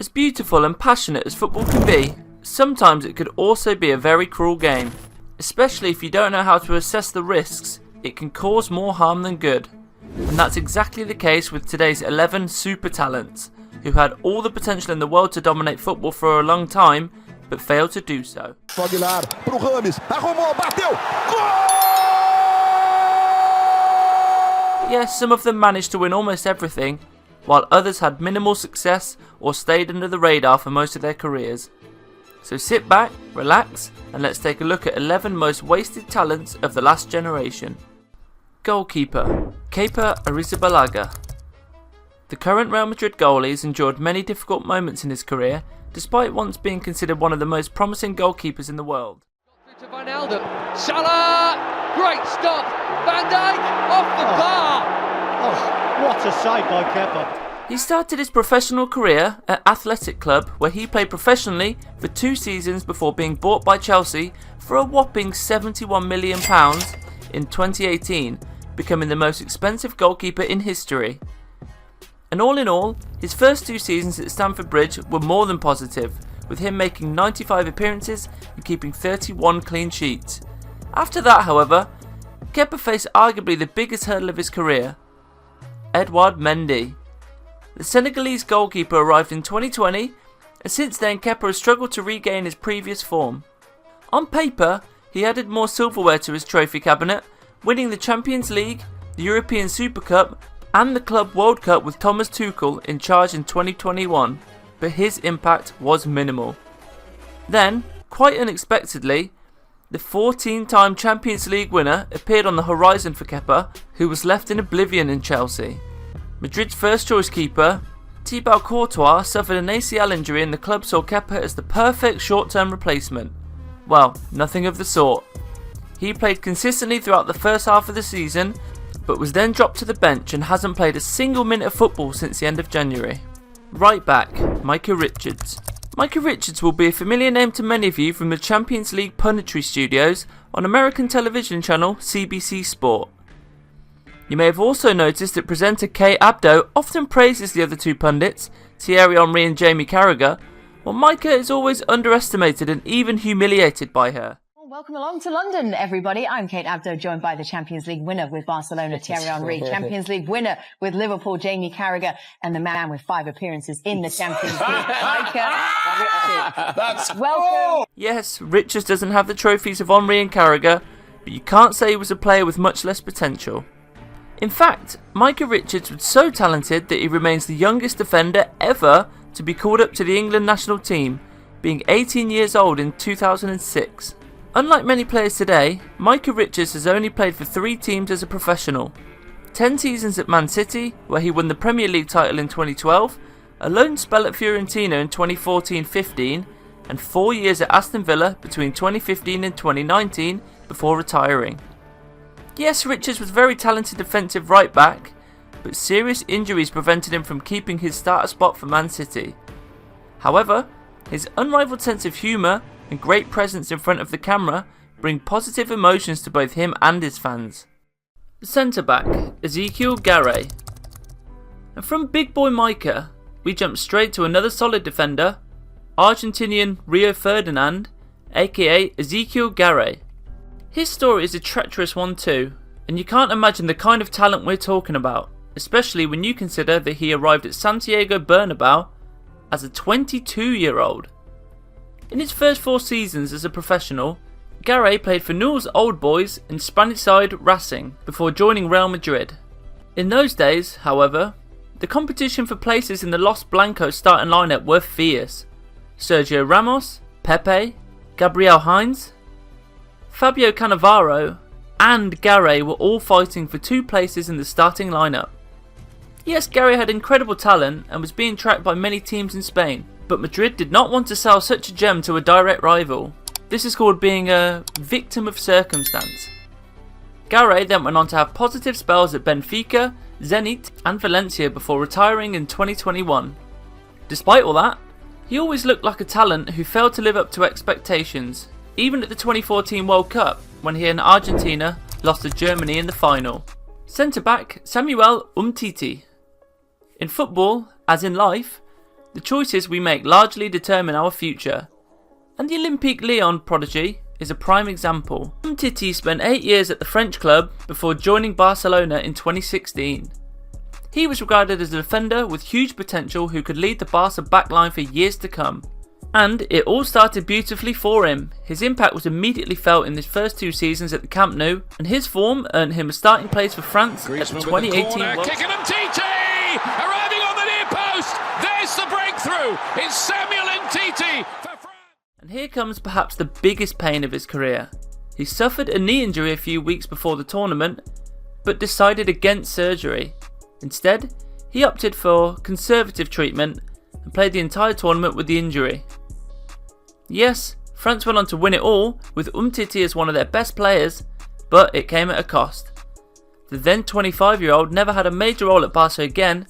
As beautiful and passionate as football can be, sometimes it could also be a very cruel game. Especially if you don't know how to assess the risks, it can cause more harm than good. And that's exactly the case with today's 11 super talents, who had all the potential in the world to dominate football for a long time, but failed to do so. Yes, some of them managed to win almost everything, while others had minimal success or stayed under the radar for most of their careers. So sit back, relax, and let's take a look at 11 most wasted talents of the last generation. Goalkeeper, Kepa Arrizabalaga. The current Real Madrid goalie has endured many difficult moments in his career, despite once being considered one of the most promising goalkeepers in the world. To Wijnaldum, Salah, great stop, Van Dijk off the bar. Oh, what a save by Kepa. He started his professional career at Athletic Club, where he played professionally for 2 seasons before being bought by Chelsea for a whopping £71 million in 2018, becoming the most expensive goalkeeper in history. And all in all, his first 2 seasons at Stamford Bridge were more than positive, with him making 95 appearances and keeping 31 clean sheets. After that, however, Kepa faced arguably the biggest hurdle of his career, Edouard Mendy. The Senegalese goalkeeper arrived in 2020, and since then Kepa has struggled to regain his previous form. On paper, he added more silverware to his trophy cabinet, winning the Champions League, the European Super Cup, and the Club World Cup with Thomas Tuchel in charge in 2021, but his impact was minimal. Then, quite unexpectedly, the 14-time Champions League winner appeared on the horizon for Kepa, who was left in oblivion in Chelsea. Madrid's first choice keeper, Thibaut Courtois, suffered an ACL injury and the club saw Kepa as the perfect short-term replacement. Well, nothing of the sort. He played consistently throughout the first half of the season, but was then dropped to the bench and hasn't played a single minute of football since the end of January. Right back, Micah Richards. Micah Richards will be a familiar name to many of you from the Champions League punditry studios on American television channel CBC Sport. You may have also noticed that presenter Kate Abdo often praises the other 2 pundits, Thierry Henry and Jamie Carragher, while Micah is always underestimated and even humiliated by her. Welcome along to London, everybody. I'm Kate Abdo, joined by the Champions League winner with Barcelona, Thierry Henry, Champions League winner with Liverpool, Jamie Carragher, and the man with 5 appearances in the Champions League, Micah Richards. Welcome. Yes, Richards doesn't have the trophies of Henry and Carragher, but you can't say he was a player with much less potential. In fact, Micah Richards was so talented that he remains the youngest defender ever to be called up to the England national team, being 18 years old in 2006. Unlike many players today, Micah Richards has only played for 3 teams as a professional. 10 seasons at Man City, where he won the Premier League title in 2012, a loan spell at Fiorentina in 2014-15, and 4 years at Aston Villa between 2015 and 2019 before retiring. Yes, Richards was a very talented defensive right back, but serious injuries prevented him from keeping his starter spot for Man City. However, his unrivaled sense of humour and great presence in front of the camera bring positive emotions to both him and his fans. Centre back, Ezekiel Garay. And from big boy Micah, we jump straight to another solid defender, Argentinian Rio Ferdinand, aka Ezekiel Garay. His story is a treacherous one too, and you can't imagine the kind of talent we're talking about, especially when you consider that he arrived at Santiago Bernabeu as a 22-year-old. In his first 4 seasons as a professional, Garay played for Newell's Old Boys and Spanish side Racing before joining Real Madrid. In those days, however, the competition for places in the Los Blancos starting lineup were fierce. Sergio Ramos, Pepe, Gabriel Heinz, Fabio Cannavaro and Garay were all fighting for 2 places in the starting lineup. Yes, Garay had incredible talent and was being tracked by many teams in Spain, but Madrid did not want to sell such a gem to a direct rival. This is called being a victim of circumstance. Garay then went on to have positive spells at Benfica, Zenit and Valencia before retiring in 2021. Despite all that, he always looked like a talent who failed to live up to expectations, even at the 2014 World Cup when he and Argentina lost to Germany in the final. Centre back Samuel Umtiti. In football, as in life, The choices we make largely determine our future, and the Olympique Lyon prodigy is a prime example. Umtiti spent 8 years at the French club before joining Barcelona in 2016. He was regarded as a defender with huge potential who could lead the Barca backline for years to come. And it all started beautifully for him. His impact was immediately felt in his first 2 seasons at the Camp Nou, and his form earned him a starting place for France at the 2018 World Kicking Umtiti! Arriving on the near post! There's the breakthrough! It's Samuel Umtiti for France! And here comes perhaps the biggest pain of his career. He suffered a knee injury a few weeks before the tournament, but decided against surgery. Instead, he opted for conservative treatment and played the entire tournament with the injury. Yes, France went on to win it all, with Umtiti as one of their best players, but it came at a cost. The then 25-year-old never had a major role at Barca again,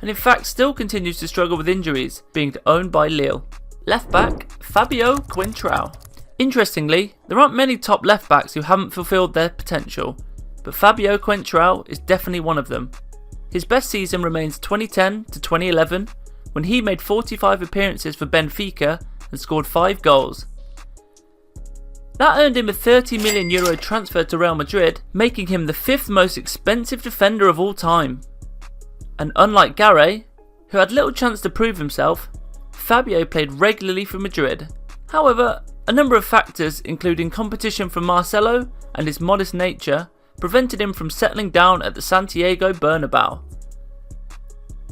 and in fact still continues to struggle with injuries, being owned by Lille. Left back, Fabio Quintrao. Interestingly, there aren't many top left backs who haven't fulfilled their potential, but Fabio Quintrao is definitely one of them. His best season remains 2010 to 2011, when he made 45 appearances for Benfica and scored 5 goals. That earned him a €30 million transfer to Real Madrid, making him the 5th most expensive defender of all time. And unlike Garé, who had little chance to prove himself, Fabio played regularly for Madrid. However, a number of factors, including competition from Marcelo and his modest nature, prevented him from settling down at the Santiago Bernabeu.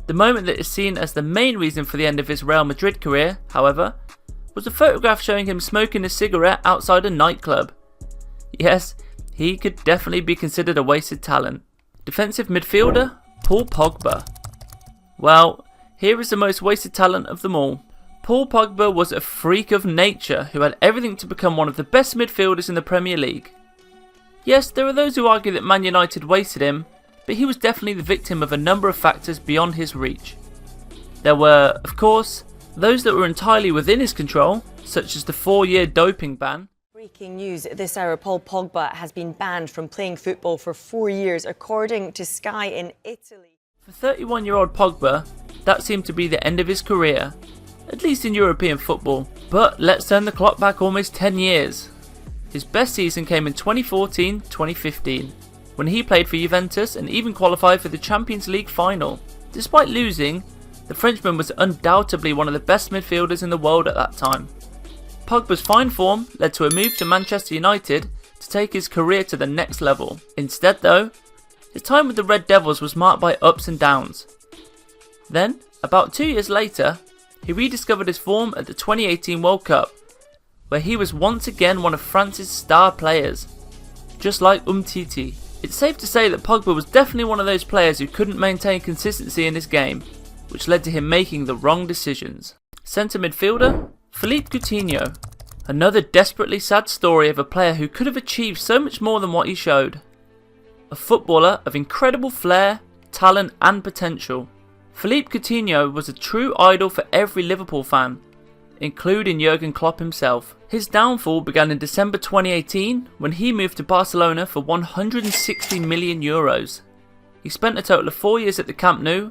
The moment that is seen as the main reason for the end of his Real Madrid career, however, was a photograph showing him smoking a cigarette outside a nightclub. Yes, he could definitely be considered a wasted talent. Defensive midfielder, Paul Pogba. Well, here is the most wasted talent of them all. Paul Pogba was a freak of nature who had everything to become one of the best midfielders in the Premier League. Yes, there are those who argue that Man United wasted him, but he was definitely the victim of a number of factors beyond his reach. There were, of course, those that were entirely within his control, such as the 4-year doping ban. Breaking news at this hour, Paul Pogba has been banned from playing football for 4 years, according to Sky in Italy. For 31-year-old Pogba, that seemed to be the end of his career, at least in European football. But let's turn the clock back almost 10 years. His best season came in 2014-2015, when he played for Juventus and even qualified for the Champions League final. Despite losing, the Frenchman was undoubtedly one of the best midfielders in the world at that time. Pogba's fine form led to a move to Manchester United to take his career to the next level. Instead though, his time with the Red Devils was marked by ups and downs. Then, about 2 years later, he rediscovered his form at the 2018 World Cup, where he was once again one of France's star players. Just like Umtiti. It's safe to say that Pogba was definitely one of those players who couldn't maintain consistency in his game, which led to him making the wrong decisions. Centre midfielder, Philippe Coutinho. Another desperately sad story of a player who could have achieved so much more than what he showed. A footballer of incredible flair, talent and potential. Philippe Coutinho was a true idol for every Liverpool fan, including Jurgen Klopp himself. His downfall began in December 2018 when he moved to Barcelona for €160 million. He spent a total of 4 years at the Camp Nou,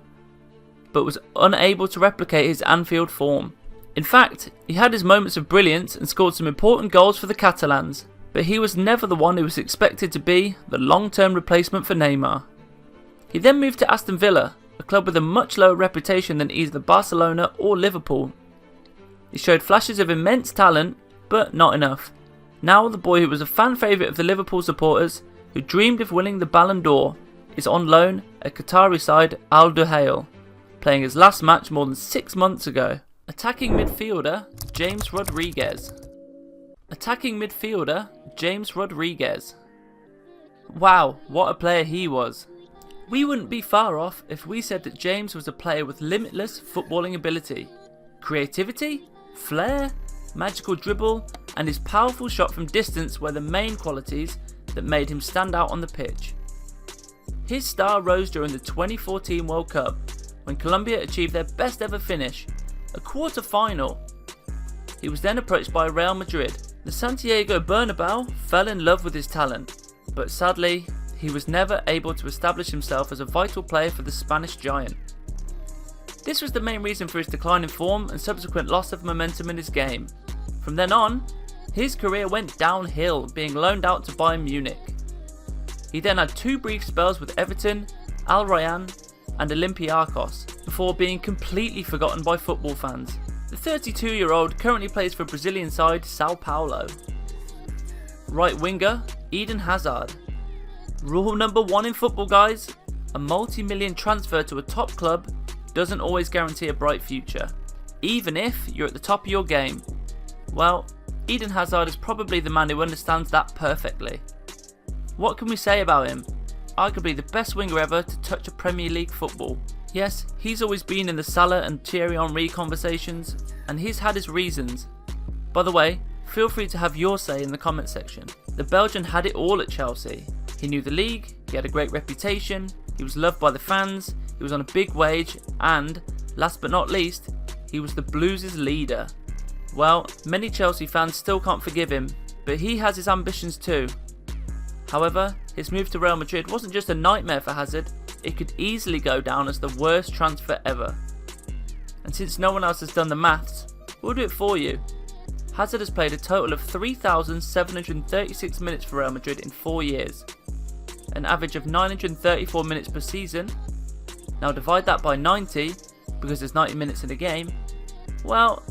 but was unable to replicate his Anfield form. In fact, he had his moments of brilliance and scored some important goals for the Catalans, but he was never the one who was expected to be the long-term replacement for Neymar. He then moved to Aston Villa, a club with a much lower reputation than either Barcelona or Liverpool. He showed flashes of immense talent, but not enough. Now the boy who was a fan favourite of the Liverpool supporters, who dreamed of winning the Ballon d'Or, is on loan at Qatari side Al Duhail, playing his last match more than 6 months ago. Attacking midfielder, James Rodriguez. Wow, what a player he was. We wouldn't be far off if we said that James was a player with limitless footballing ability, creativity, flair, magical dribble, and his powerful shot from distance were the main qualities that made him stand out on the pitch. His star rose during the 2014 World Cup, when Colombia achieved their best ever finish, a quarter-final. He was then approached by Real Madrid. The Santiago Bernabeu fell in love with his talent, but sadly, he was never able to establish himself as a vital player for the Spanish giant. This was the main reason for his decline in form and subsequent loss of momentum in his game. From then on, his career went downhill, being loaned out to Bayern Munich. He then had 2 brief spells with Everton, Al Rayyan and Olympiacos before being completely forgotten by football fans. The 32-year-old currently plays for Brazilian side Sao Paulo. Right winger, Eden Hazard. Rule number 1 in football, guys: a multi-million transfer to a top club doesn't always guarantee a bright future, even if you're at the top of your game. Well, Eden Hazard is probably the man who understands that perfectly. What can we say about him? Arguably the best winger ever to touch a Premier League football. Yes, he's always been in the Salah and Thierry Henry conversations, and he's had his reasons. By the way, feel free to have your say in the comment section. The Belgian had it all at Chelsea. He knew the league, he had a great reputation, he was loved by the fans, he was on a big wage, and, last but not least, he was the Blues' leader. Well, many Chelsea fans still can't forgive him, but he has his ambitions too. However, his move to Real Madrid wasn't just a nightmare for Hazard, it could easily go down as the worst transfer ever. And since no one else has done the maths, we'll do it for you. Hazard has played a total of 3,736 minutes for Real Madrid in 4 years, an average of 934 minutes per season. Now divide that by 90, because there's 90 minutes in a game. Well,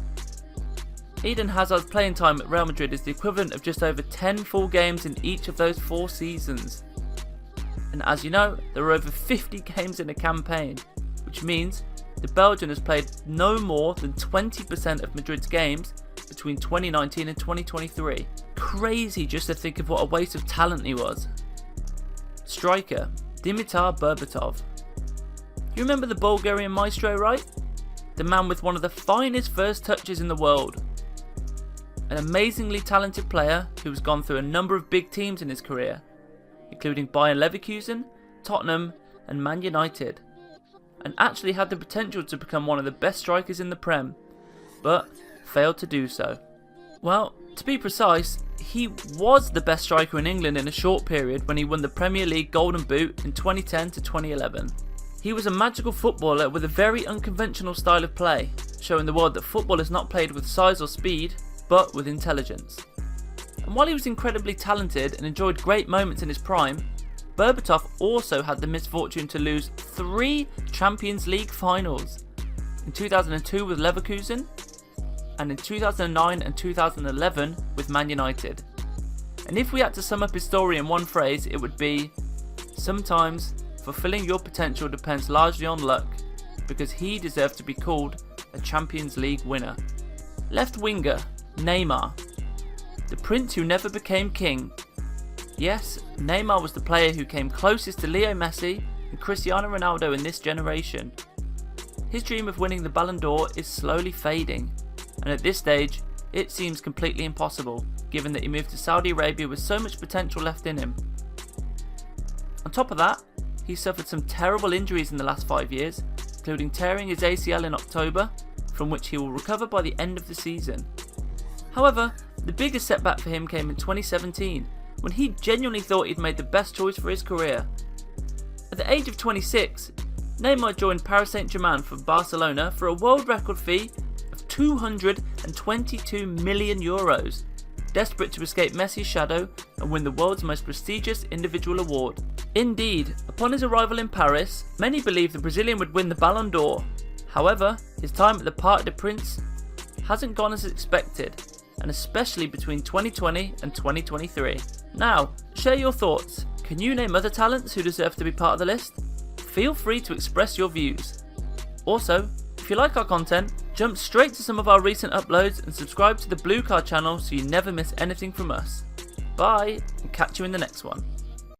Eden Hazard's playing time at Real Madrid is the equivalent of just over 10 full games in each of those 4 seasons. And as you know, there are over 50 games in a campaign, which means the Belgian has played no more than 20% of Madrid's games between 2019 and 2023. Crazy just to think of what a waste of talent he was. Striker, Dimitar Berbatov. You remember the Bulgarian maestro, right? The man with one of the finest first touches in the world. An amazingly talented player who has gone through a number of big teams in his career, including Bayern Leverkusen, Tottenham and Man United, and actually had the potential to become one of the best strikers in the Prem, but failed to do so. Well, to be precise, he was the best striker in England in a short period when he won the Premier League Golden Boot in 2010 to 2011. He was a magical footballer with a very unconventional style of play, showing the world that football is not played with size or speed, but with intelligence. And while he was incredibly talented and enjoyed great moments in his prime, Berbatov also had the misfortune to lose 3 Champions League finals, in 2002 with Leverkusen, and in 2009 and 2011 with Man United. And if we had to sum up his story in one phrase, it would be, sometimes fulfilling your potential depends largely on luck, because he deserved to be called a Champions League winner. Left winger, Neymar. The prince who never became king. Yes, Neymar was the player who came closest to Leo Messi and Cristiano Ronaldo in this generation. His dream of winning the Ballon d'Or is slowly fading, and at this stage, it seems completely impossible, given that he moved to Saudi Arabia with so much potential left in him. On top of that, he suffered some terrible injuries in the last 5 years, including tearing his ACL in October, from which he will recover by the end of the season. However, the biggest setback for him came in 2017, when he genuinely thought he'd made the best choice for his career. At the age of 26, Neymar joined Paris Saint-Germain from Barcelona for a world record fee of €222 million, desperate to escape Messi's shadow and win the world's most prestigious individual award. Indeed, upon his arrival in Paris, many believed the Brazilian would win the Ballon d'Or. However, his time at the Parc des Princes hasn't gone as expected, and especially between 2020 and 2023. Now, share your thoughts. Can you name other talents who deserve to be part of the list? Feel free to express your views. Also, if you like our content, jump straight to some of our recent uploads and subscribe to the Blue Card channel so you never miss anything from us. Bye, and catch you in the next one.